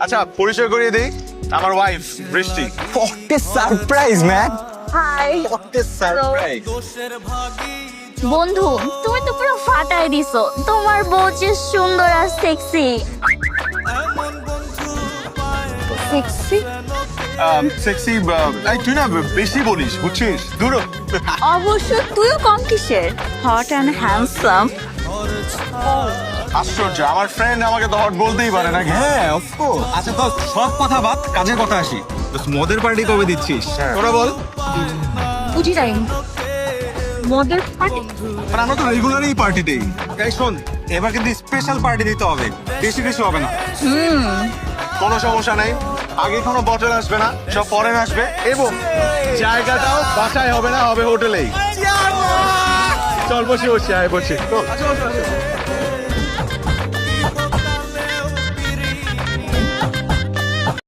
আচ্ছা পরিচয় করিয়ে দেই, আমার ওয়াইফ বৃষ্টি। What a surprise, man! Hi What a surprise! বন্ধু, তুমি তো পুরো ফাটাই দিছো। তোমার বউ যে সুন্দর আর সেক্সি। সেক্সি? সেক্সি তুই না বেশি বলিস, বুঝছিস? দূর হ। অবশ্য তুইও কম কিসের, হট অ্যান্ড হ্যান্ডসাম। আশ্চর্য, আমার ফ্রেন্ড আমাকে তো হট বলতেই পারে নাকি? হ্যাঁ, of course. আচ্ছা তো সব কথা বাদ, কাজের কথা আসি। তো মদের পার্টি কবে দিচ্ছিস? তোরা বল। বুঝি নাই মদের পার্টি। আর আমরা তো রেগুলারই পার্টি দেই। এই শোন, এবার কিন্তু স্পেশাল পার্টি দিতে হবে, বেশি বেশি হবে না। কোনো সমস্যা নাই, আগে কোনো বটল আসবে না, সব পরে আসবে, এবং জায়গাটাও বাসায় হবে না, হবে হোটেলেই। চল বসে বসে আয় বসে।